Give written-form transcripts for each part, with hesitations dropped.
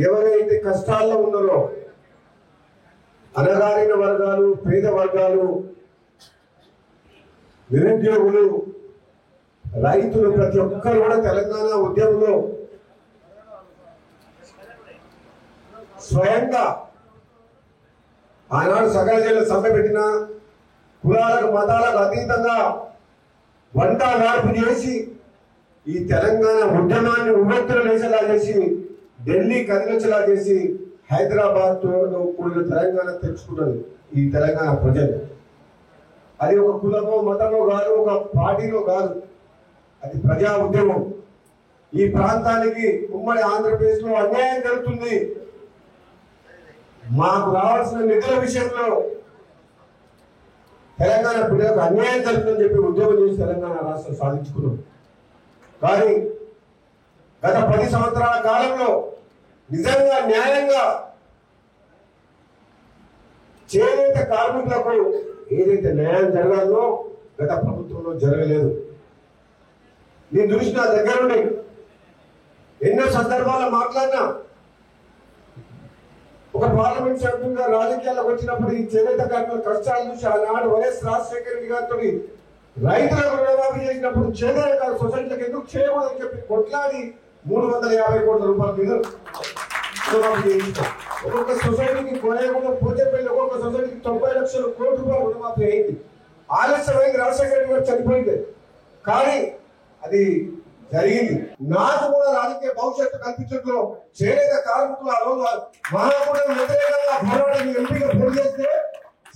ఎవరైతే కష్టాల్లో ఉన్నారో అనగారిన వర్గాలు, పేద వర్గాలు, నిరుద్యోగులు, రైతులు ప్రతి ఒక్కరు కూడా తెలంగాణ ఉద్యమంలో స్వయంగా ఆనాడు సకల జిల్లా సమ్మె పెట్టిన కులాలకు మతాలకు అతీతంగా వంట నార్పు చేసి ఈ తెలంగాణ ఉద్యమాన్ని ఉవ్వెత్తున లేచేలా చేసి ఢిల్లీ కదిలించేలా చేసి హైదరాబాద్ తో కూడిన తెలంగాణ తెచ్చుకున్నది ఈ తెలంగాణ ప్రజలు. అది ఒక కులమో మతమో కాదు, ఒక పార్టీలో కాదు, అది ప్రజా ఉద్యమం. ఈ ప్రాంతానికి ఉమ్మడి ఆంధ్రప్రదేశ్ లో అన్యాయం జరుగుతుంది, మాకు రావాల్సిన నిధుల విషయంలో తెలంగాణ ప్రజలకు అన్యాయం జరుగుతుందని చెప్పి ఉద్యమం చేసి తెలంగాణ రాష్ట్రం సాధించుకున్నాం. కానీ గత 10 సంవత్సరాల కాలంలో నిజంగా న్యాయంగా చేనేత కార్మికులకు ఏదైతే న్యాయం జరగాలో గత ప్రభుత్వంలో జరగలేదు. నేను చూసిన దగ్గర నుండి ఎన్నో సందర్భాల్లో మాట్లాడినా, ఒక పార్లమెంట్ సభ్యులుగా రాజకీయాలకు వచ్చినప్పుడు ఈ చేనేత కార్మికుల కష్టాలు చూసి ఆనాడు వైఎస్ రాజశేఖర రెడ్డి గారితో రైతులకు రుణమాఫీ చేసినప్పుడు చేనేత సొసైటీలకు ఎందుకు చేయకూడదని చెప్పి కొట్లాడి 350 కోట్ల రూపాయల మీద రుణమాఫీ చేయించాం. ఒక్కొక్క సొసైటీకి కొనేకుండా పోతేపల్లి ఒక్కొక్క సొసైటీకి 90 లక్షల కోట్ల రూపాయలు రుణమాఫీ అయింది. ఆలస్యమైంది, రాజశేఖర రెడ్డి గారు చనిపోయింది, కానీ అది జరిగింది. నాకు కూడా రాజకీయ భవిష్యత్తు కల్పించడంలో చేనేత కార్మికులు ఆ రోజు మహాకూటమి వ్యతిరేకంగా పోరాటం ఎంపీగా పోటీ చేస్తే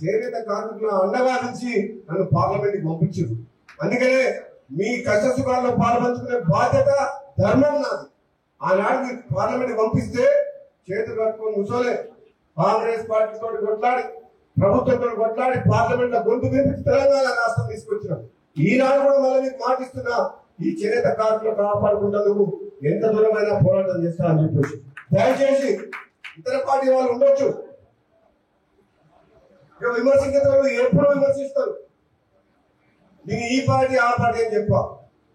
చేనేత కార్మికుల అండగా నుంచి నన్ను పార్లమెంట్ కి పంపించారు. అందుకనే మీ కష్ట సుఖాల్లో పాల్పంచుకునే బాధ్యత, ధర్మం నాది. ఆనాడు మీరు పార్లమెంట్ పంపిస్తే చేతులు కట్టుకొని ముసోలే కాంగ్రెస్ పార్టీతో కొట్లాడి, ప్రభుత్వంతో కొట్లాడి పార్లమెంట్ లో గొంతు వినిపించి తెలంగాణ రాష్ట్రం తీసుకొచ్చినాం. ఈనాడు కూడా మళ్ళీ మీకు మాటిస్తున్నా, ఈ చేనేత కార్మికులు కాపాడుకుంటూ ఎంత దూరమైనా పోరాటం చేస్తా అని చెప్పేసి. దయచేసి ఇతర పార్టీ వాళ్ళు ఉండొచ్చు, విమర్శించే వాళ్ళు ఎప్పుడు విమర్శిస్తారు. నేను ఈ పార్టీ ఆ పార్టీ అని చెప్పా.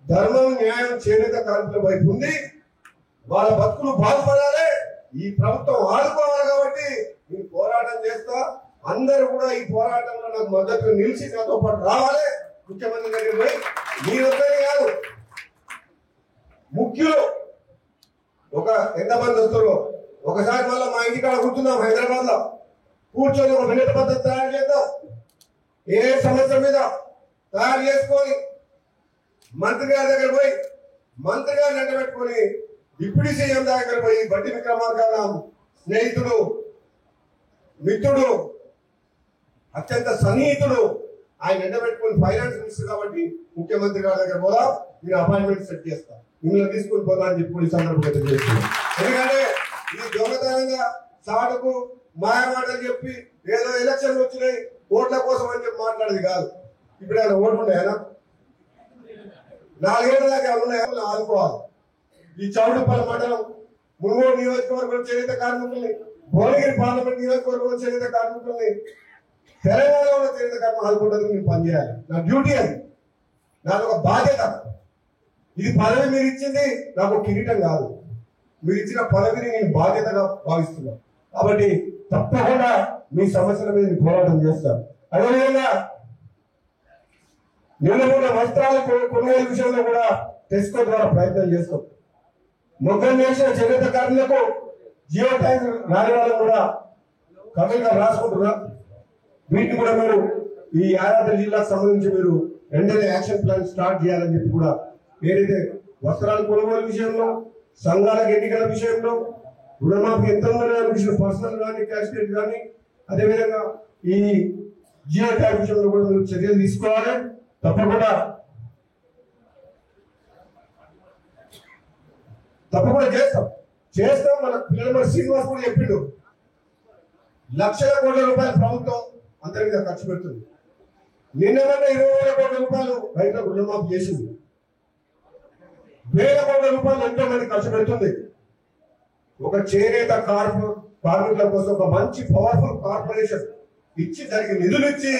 ధర్మం, న్యాయం చేనేత కార్మికుల వైపు ఉంది. వాళ్ళ బతుకులు బాగుపడాలి, ఈ ప్రభుత్వం ఆదుకోవాలి. కాబట్టి నేను పోరాటం చేస్తా. అందరూ కూడా ఈ పోరాటంలో నాకు మద్దతు నిలిచి నాతో పాటు రావాలి. ముఖ్యమంత్రి దగ్గర పోయి మీరొక్కరే కాదు, ముఖ్యులు ఒక ఎంతమంది వస్తారో ఒకసారి మళ్ళీ మా ఇంటికాడ కూర్చున్నాం హైదరాబాద్ లో, కూర్చొని ఒక వినతి పద్ధతి తయారు చేద్దాం. ఏ సమస్య మీద తయారు చేసుకొని మంత్రి గారి దగ్గర పోయి మంత్రి గారిని వెంట పెట్టుకొని డిప్యూటీ సీఎం దగ్గర పోయి బట్టి విక్రమార్క స్నేహితుడు, మిత్రుడు, అత్యంత సన్నిహితుడు, ఆయన వెంట పెట్టుకుని ఫైనాన్స్ మినిస్టర్ కాబట్టి ముఖ్యమంత్రి గారి దగ్గర పోదా, నేను అపాయింట్మెంట్ సెట్ చేస్తా, మిమ్మల్ని తీసుకుని పోదా అని చెప్పి సందర్భంగా చేస్తున్నాను. ఎందుకంటే ఇది దొంగతనంగా సాటుకు మాయమాటలు చెప్పి ఏదో ఎలక్షన్లు వచ్చినాయి ఓట్ల కోసం అని చెప్పి మాట్లాడేది కాదు. ఇప్పుడు ఆయన ఓట్లు ఉన్నాయా? 4 ఏళ్ల దాకా ఉన్నాయా? ఆదుకోవాలి. ఈ చౌడపల్లి మండలం, మునుగోడు నియోజకవర్గం చేనేత కార్మికుల్ని, భువనగిరి పార్లమెంట్ నియోజకవర్గంలో చేనేత కార్మికుల్ని, తెలంగాణలో చేనేత కార్మికులు ఆదుకుంటానికి నేను పనిచేయాలి. నా డ్యూటీ అది, నాకు ఒక బాధ్యత. ఇది పదవి మీరు ఇచ్చింది నాకు కిరీటం కాదు, మీరు ఇచ్చిన పదవిని నేను బాధ్యతగా భావిస్తున్నాను. కాబట్టి తప్పకుండా మీ సమస్యల మీద పోరాటం చేస్తాను. అదేవిధంగా నిన్న వస్త్రాల కొనుగోలు విషయంలో కూడా టెస్కో ద్వారా ప్రయత్నం చేస్తాం. మొగ్గం చేసిన చేనేత కార్మికులకు జియో ట్యాగ్ రాని వాళ్ళని కూడా కమిటీగా రాసుకుంటున్నా. వీటిని కూడా మీరు ఈ యాదాద్రి జిల్లాకు సంబంధించి మీరు వెంటనే యాక్షన్ ప్లాన్ స్టార్ట్ చేయాలని చెప్పి కూడా, ఏదైతే వస్త్రాల కొనుగోలు విషయంలో, సంఘాలకు ఎన్నికల విషయంలో, రుణమాఫీ ఎంత విషయం, పర్సనల్ కానీ క్యాష్ కానీ, అదేవిధంగా ఈ జియో ట్యాగ్ విషయంలో కూడా మీరు చర్యలు తీసుకోవాలి. తప్పకుండా చేస్తాం. మన పిల్లల శ్రీనివాస్ కూడా చెప్పిండు, లక్షల కోట్ల రూపాయలు ప్రభుత్వం అందరి మీద ఖర్చు పెడుతుంది. నిన్న 20,000 కోట్ల రూపాయలు రైతులకు రుణమాఫీ చేసింది, 1,000 కోట్ల రూపాయలు ఎంతో మంది ఖర్చు పెడుతుంది. ఒక చేనేత కార్మికుల కోసం ఒక మంచి పవర్ఫుల్ కార్పొరేషన్ ఇచ్చి, దానికి నిధులు ఇచ్చి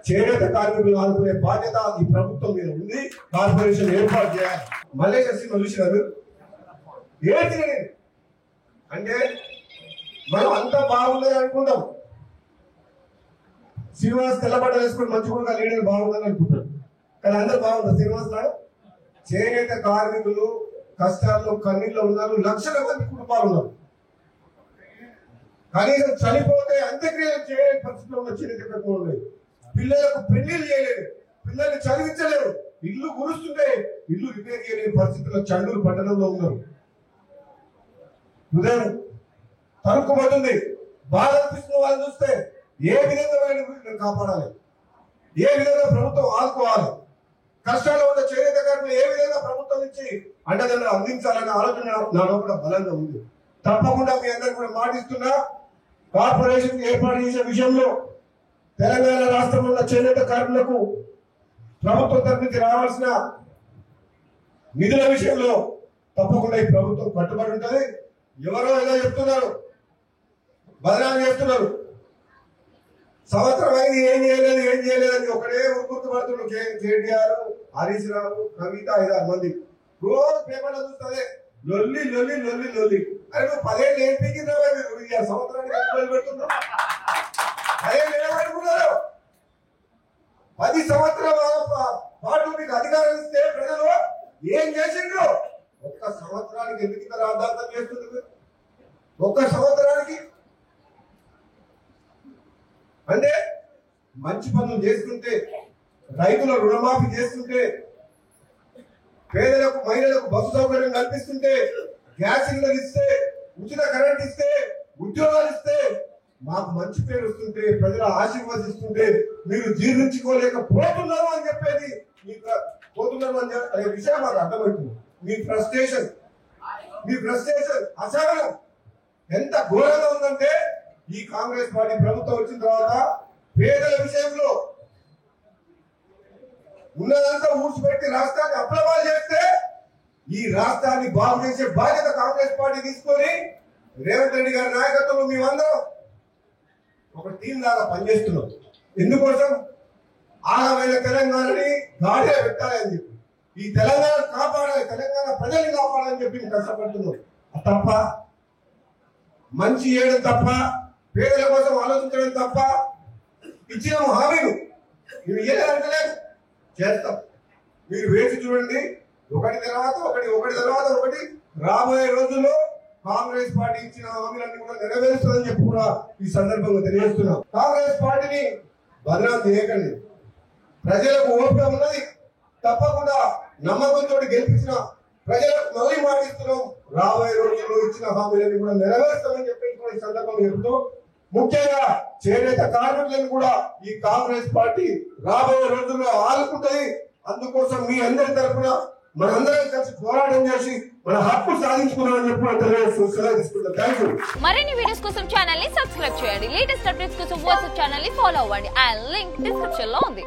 చేనేత కార్మికులు ఆదుకునే బాధ్యత ఈ ప్రభుత్వం మీద ఉంది. కార్పొరేషన్ ఏర్పాటు చేయాలి. మలేషియా సినిమా చూసినారు, ఏంటి అంటే మనం అంతా బాగుందని అనుకుంటాం. శ్రీనివాస్ తెల్లబడ్డ వేసుకుని మంచిగా లీడర్ బాగుందని అనుకుంటాం. కానీ అందరు బాగుంటారు. శ్రీనివాస్ నాడు చేనేత కార్మికులు కష్టాల్లో కన్నీళ్ళు ఉన్నారు. లక్షల మంది కుటుంబాలు ఉన్నారు. కనీసం చనిపోతే అంత్యక్రియలు చేయలేని పరిస్థితిలో ఉన్న చేనేత కార్మికులు ఉన్నాయి. పిల్లలకు పెళ్లిళ్ళు చేయలేదు, పిల్లల్ని చదివించలేరు, ఇల్లు గురుస్తుంటే ఇల్లు రిపేర్ చేయలేని పరిస్థితుల్లో చండూరు పట్టణంలో ఉన్నారు. హృదయం తరుక్కుపోతుంది. బాధ అనిపిస్తున్న వాళ్ళు చూస్తే ఏ విధంగా వీళ్ళని కాపాడాలి, ఏ విధంగా ప్రభుత్వం ఆదుకోవాలి, కష్టాలు ఉన్న చేనేత కార్మికులు ఏ విధంగా ప్రభుత్వం నుంచి అండదండలు అందించాలనే ఆలోచన నా లోపల బలంగా ఉంది. తప్పకుండా మీ అందరికీ కూడా మాటిస్తున్నా, కార్పొరేషన్ ఏర్పాటు చేసే విషయంలో తెలంగాణ రాష్ట్రంలో ఉన్న చేనేత కార్మికులకు ప్రభుత్వం తరఫు నుంచి రావాల్సిన నిధుల విషయంలో తప్పకుండా ఈ ప్రభుత్వం కట్టుబడి ఉంటుంది. ఎవరో ఏదో చెప్తున్నారు, బదనాలు చేస్తున్నారు. సంవత్సరం అయింది ఏం చేయలేదని ఒకటే గుర్తుపడుతున్నారు. కేటీఆర్, హరీష్ రావు, కవిత, 5-6 మంది రోజు పేపర్లో చూస్తే లొల్లి లొల్లి లొల్లి లొల్లి. అరే నువ్వు 10 ఏళ్ళు ఏం పీకిందా మీరు? సంవత్సరానికి పెడుతున్నావు. 10 ఏళ్ళు ఏమనుకున్నారు? 10 సంవత్సరాల పాటు మీకు అధికారం ఇస్తే ప్రజలు ఏం చేసిండ్రు? ఒక్క సంవత్సరానికి ఎందుకు రాద్ధాంతం చేస్తుంది? ఒక్క సంవత్సరానికి అంటే మంచి పనులు చేసుకుంటే, రైతుల రుణమాఫీ చేస్తుంటే, పేదలకు మహిళలకు బస్సు సౌకర్యం కల్పిస్తుంటే, గ్యాస్ సిలిండర్ ఇస్తే, ఉచిత కరెంట్ ఇస్తే, ఉద్యోగాలు ఇస్తే, మాకు మంచి పేరు వస్తుంటే, ప్రజలు ఆశీర్వదిస్తుంటే మీరు జీర్ణించుకోలేకపోతున్నారు అని చెప్పేది పోతున్నారు అనే విషయం మాకు అర్థమవుతుంది. మీ ఫ్రస్ట్రేషన్ అసహనం ఎంత ఘోరంగా ఉందంటే, ఈ కాంగ్రెస్ పార్టీ ప్రభుత్వం వచ్చిన తర్వాత పేదల విషయంలో ఉన్నదంతా ఊడ్చిపెట్టి రాష్ట్రాన్ని అప్లవాలు చేస్తే, ఈ రాష్ట్రాన్ని బాగు చేసే బాధ్యత కాంగ్రెస్ పార్టీ తీసుకొని రేవంత్ రెడ్డి గారి నాయకత్వంలో మేమందరం ఒక టీం లాగా పనిచేస్తున్నాం. ఎందుకోసం? ఆగమైన తెలంగాణని గాడిలో పెట్టాలని చెప్పి, ఈ తెలంగాణ కాపాడాలి, తెలంగాణ ప్రజల్ని కాపాడాలని చెప్పి మేము కష్టపడుతున్నాం. తప్ప మంచి చేయడం తప్ప, పేదల కోసం ఆలోచించడం తప్ప, ఇచ్చిన హామీలు మేము ఏదంటలేదు చేస్తాం. మీరు వేసి చూడండి, ఒకటి తర్వాత ఒకటి రాబోయే రోజుల్లో కాంగ్రెస్ పార్టీ ఇచ్చిన హామీలన్నీ కూడా నెరవేరుస్తుందని చెప్పి కూడా ఈ సందర్భంగా తెలియజేస్తున్నాం. కాంగ్రెస్ పార్టీని బదనాలు చేయకండి. ప్రజలకు ఓపిక ఉన్నది. తప్పకుండా నమ్మకంతో గెలిపించిన ప్రజలకు మళ్ళీ మాటిస్తున్నాం. రాబోయే రోజుల్లో ఇచ్చిన హామీలన్నీ కూడా నెరవేరుస్తామని చెప్పి ఈ సందర్భంగా చెబుతూ, ముఖ్యంగా చేనేత కార్మికులను కూడా ఈ కాంగ్రెస్ పార్టీ రాబోయే రోజుల్లో ఆదుకుంటుంది. అందుకోసం మీ అందరి తరఫున మనందరం కలిసి పోరాటం చేసి మన హక్కు సాధించుకున్నామని చెప్పి సెలవు తీసుకుంటాం. Thank you. మరిన్ని వీడియోస్ కోసం ఛానల్ ని సబ్స్క్రైబ్ చేయండి. లేటెస్ట్ అప్డేట్స్ కోసం వాట్సాప్ ఛానల్ ని ఫాలో అవ్వండి. ఆ లింక్ డిస్క్రిప్షన్ లో ఉంది.